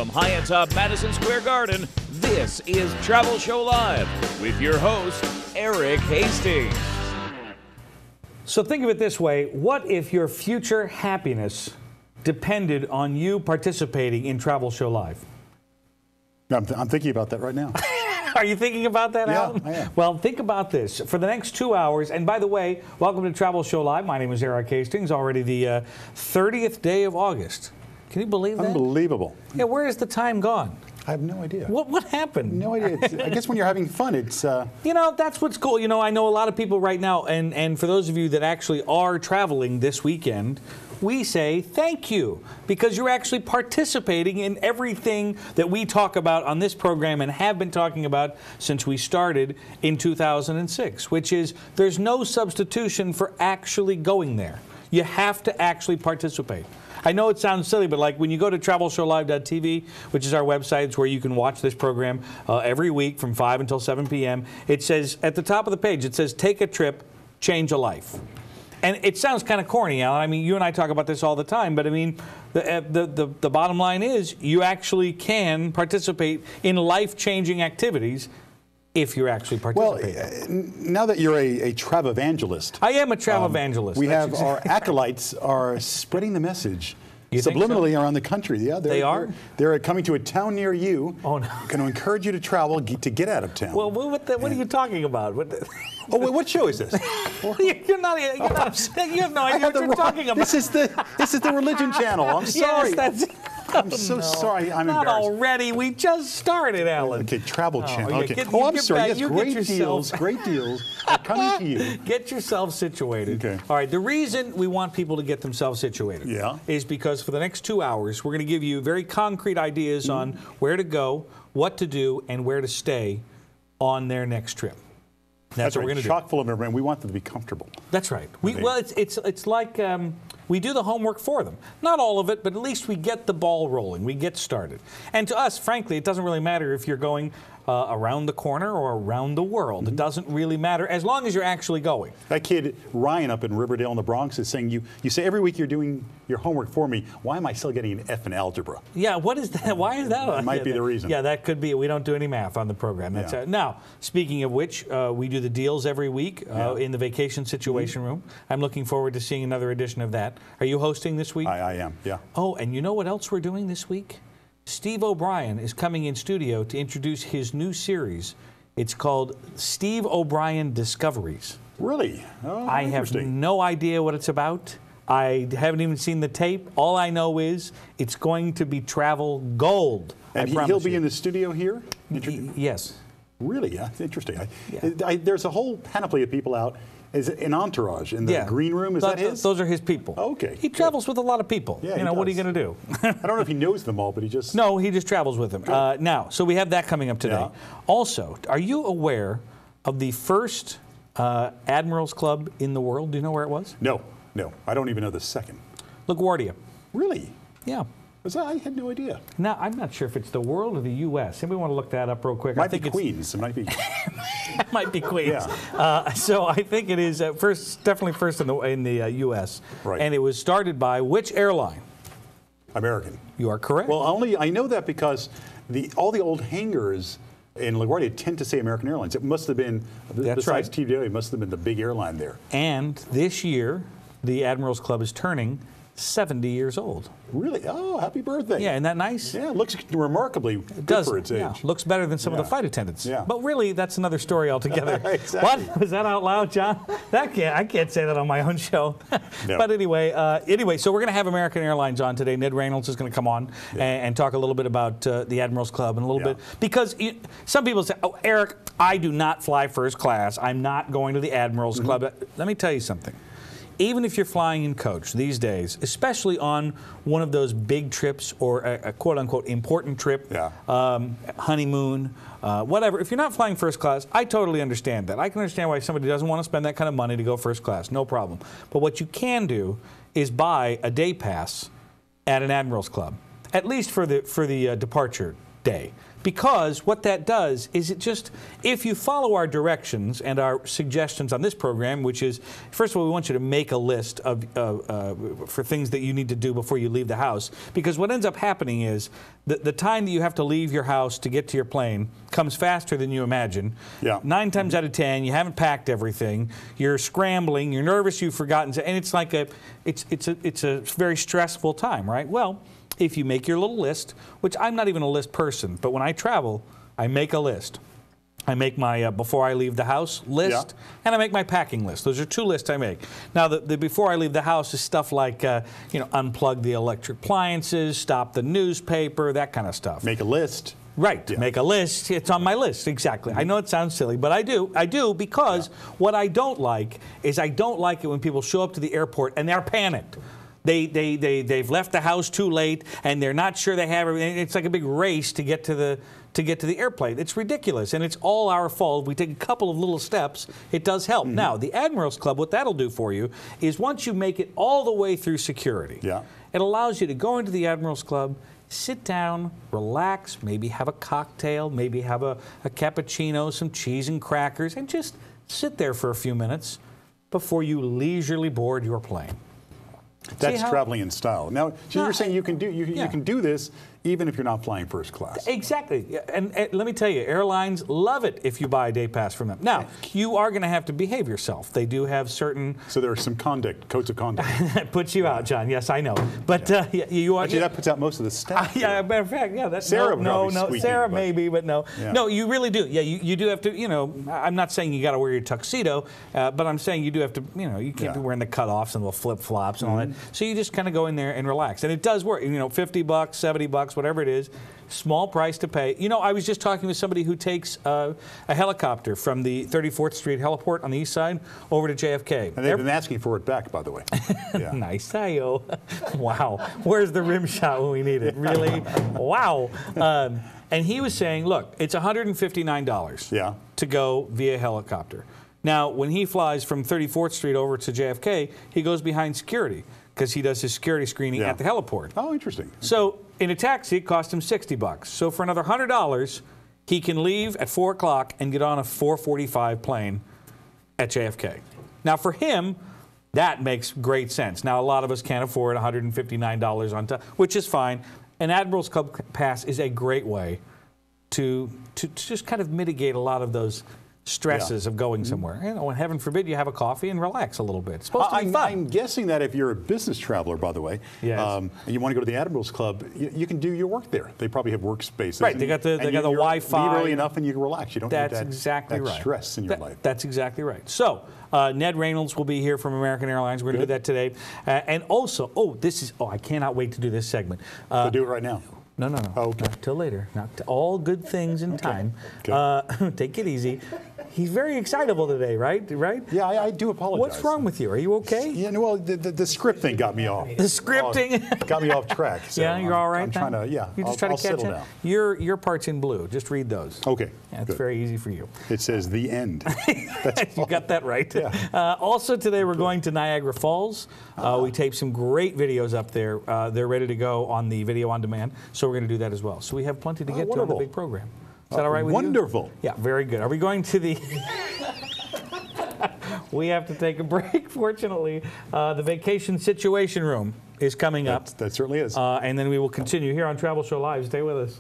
From high atop Madison Square Garden, this is Travel Show Live with your host, Erik Hastings. So think of it this way. What if your future happiness depended on you participating in Travel Show Live? I'm thinking about that right now. Are you thinking about that, Alan? Yeah, I am. Well, think about this. For the next 2 hours, and by the way, welcome to Travel Show Live. My name is Erik Hastings, already the 30th day of August. Can you believe that? Unbelievable. Yeah, where has the time gone? I have no idea. What happened? No idea. I guess when you're having fun, it's... You know, that's what's cool. You know, I know a lot of people right now, and for those of you that actually are traveling this weekend, we say thank you because you're actually participating in everything that we talk about on this program and have been talking about since we started in 2006, which is there's no substitution for actually going there. You have to actually participate. I know it sounds silly, but like when you go to TravelShowLive.tv, which is our website, it's where you can watch this program every week from 5 until 7 p.m., it says at the top of the page, it says, take a trip, change a life. And it sounds kind of corny, Alan. I mean, you and I talk about this all the time, but I mean, the bottom line is you actually can participate in life-changing activities if you're actually participating. Well, now that you're a travel evangelist. I am a travel evangelist. We have our acolytes are spreading the message subliminally around the country. Yeah, they are? They're coming to a town near you. Oh, no. Going to encourage you to travel, to get out of town. Well, what are you talking about? Oh, wait, what show is this? You're not, you have no idea what you're talking about. This is the religion channel. I'm sorry. Yes, I'm so sorry. I'm not embarrassed. already. We just started, Alan. Okay, Travel Channel. Yeah, Okay. I'm sorry. Yes, great deals. Great deals are coming to you. Get yourself situated. Okay. All right. The reason we want people to get themselves situated is because for the next 2 hours, we're going to give you very concrete ideas on where to go, what to do, and where to stay on their next trip. That's what we're going to do. Chock full of everyone. We want them to be comfortable. That's right. Well, it's like we do the homework for them. Not all of it, but at least we get the ball rolling. We get started. And to us, frankly, it doesn't really matter if you're going around the corner or around the world. It doesn't really matter as long as you're actually going. That kid, Ryan, up in Riverdale in the Bronx is saying, you say every week you're doing your homework for me. Why am I still getting an F in algebra? Yeah, what is that? Why is that? That might be the reason. Yeah, that could be. We don't do any math on the program. That's now, speaking of which, we do the deals every week in the Vacation Situation Room. I'm looking forward to seeing another edition of that. Are you hosting this week? I am, yeah. Oh, and you know what else we're doing this week? Steve O'Brien is coming in studio to introduce his new series. It's called Steve O'Brien Discoveries. Really? Oh, I have no idea what it's about. I haven't even seen the tape. All I know is it's going to be travel gold. And he'll be in the studio here? Yes. Really? That's interesting. There's a whole panoply of people out. Is it an entourage in the green room? Is that his? Those are his people. Okay. He travels with a lot of people. Yeah, you know, what are you going to do? I don't know if he knows them all, but he just... No, he just travels with them. Now, so we have that coming up today. Yeah. Also, are you aware of the first Admirals Club in the world? Do you know where it was? No. I don't even know the second. LaGuardia. Really? Yeah. I had no idea. Now, I'm not sure if it's the world or the U.S. Anybody want to look that up real quick? I think it's Queens. It might be. It might be Queens. Yeah. So I think it is definitely first in the U.S. Right. And it was started by which airline? American. You are correct. Well, I know that because all the old hangars in LaGuardia tend to say American Airlines. It must have been, besides TWA, it must have been the big airline there. And this year, the Admirals Club is turning 70 years old. Really? Oh, happy birthday. Yeah, isn't that nice? Yeah, it looks remarkably good for its age. Yeah, looks better than some of the flight attendants. Yeah. But really, that's another story altogether. Exactly. What? Was that out loud, John? I can't say that on my own show. No. But anyway, so we're going to have American Airlines on today. Ned Reynolds is going to come on and talk a little bit about the Admirals Club and a little bit. Because some people say, oh, Erik, I do not fly first class. I'm not going to the Admirals Club. Let me tell you something. Even if you're flying in coach these days, especially on one of those big trips or a quote-unquote important trip, honeymoon, whatever, if you're not flying first class, I totally understand that. I can understand why somebody doesn't want to spend that kind of money to go first class, no problem. But what you can do is buy a day pass at an Admirals Club, at least for the departure day. because what that does is it just, if you follow our directions and our suggestions on this program, which is, first of all, we want you to make a list of for things that you need to do before you leave the house, because what ends up happening is the time that you have to leave your house to get to your plane comes faster than you imagine. Yeah. 9 times out of 10, you haven't packed everything, you're scrambling, you're nervous, you've forgotten, and it's like it's a very stressful time, right? Well, if you make your little list, which I'm not even a list person, but when I travel, I make a list. I make my before I leave the house list, and I make my packing list. Those are 2 lists I make. Now, the before I leave the house is stuff like, unplug the electric appliances, stop the newspaper, that kind of stuff. Make a list. Right, make a list. It's on my list, exactly. I know it sounds silly, but I do. I do because what I don't like is I don't like it when people show up to the airport and they're panicked. They've left the house too late and they're not sure they have everything. It's like a big race to get to the airplane. It's ridiculous, and it's all our fault. If we take a couple of little steps, it does help. Now, the Admirals Club, what that'll do for you is once you make it all the way through security, it allows you to go into the Admirals Club, sit down, relax, maybe have a cocktail, maybe have a cappuccino, some cheese and crackers, and just sit there for a few minutes before you leisurely board your plane. That's traveling in style. Now, so you're saying you can do this even if you're not flying first class. Exactly. And let me tell you, airlines love it if you buy a day pass from them. Now, you are going to have to behave yourself. They do have certain... So there are some codes of conduct. That puts you out, John. Yes, I know. But you are... Actually, that puts out most of the staff. Matter of fact, that's... Sarah Sarah maybe, but no. Yeah. No, you really do. Yeah, you do have to, I'm not saying you got to wear your tuxedo, but I'm saying you do have to, you can't be wearing the cutoffs and the flip-flops and all that. So you just kind of go in there and relax. And it does work. $50, $70, whatever it is, small price to pay. I was just talking with somebody who takes a helicopter from the 34th Street heliport on the east side over to JFK. And they've been asking for it back, by the way. Yeah. Nice, Tayo. Wow. Where's the rim shot when we need it? Really? Wow. And he was saying, look, it's $159 to go via helicopter. Now, when he flies from 34th Street over to JFK, he goes behind security because he does his security screening at the heliport. Oh, interesting. So in a taxi, it cost him $60. So for another $100, he can leave at 4 o'clock and get on a 4:45 plane at JFK. Now for him, that makes great sense. Now a lot of us can't afford $159 on top, which is fine. An Admirals Club pass is a great way to just kind of mitigate a lot of those stresses of going somewhere. And heaven forbid you have a coffee and relax a little bit. It's supposed to be fun. I'm guessing that if you're a business traveler, by the way, and you want to go to the Admirals Club, you can do your work there. They probably have workspaces. Right, they got the Wi-Fi. Leave early enough and you can relax. You don't need that stress in your life. That's exactly right. So, Ned Reynolds will be here from American Airlines. We're going to do that today. And also, I cannot wait to do this segment. So do it right now. No. Oh, okay. Not till later. All good things in time. Okay. Take it easy. He's very excitable today, right? Yeah, I do apologize. What's wrong with you? Are you okay? Yeah, well, the script thing got me off. The scripting got me off track. So yeah, you're all right. I'm trying to. Yeah, you just try to catch it. Your part's in blue. Just read those. Okay. Yeah, it's very easy for you. It says the end. You got that right. Yeah. Also today we're going to Niagara Falls. We taped some great videos up there. They're ready to go on the video on demand. So we're going to do that as well. So we have plenty to get to on the big program. Is that all right with you? Wonderful. Yeah, very good. Are we going to the... We have to take a break, fortunately. The Vacation Situation Room is coming up. That certainly is. And then we will continue here on Travel Show Live. Stay with us.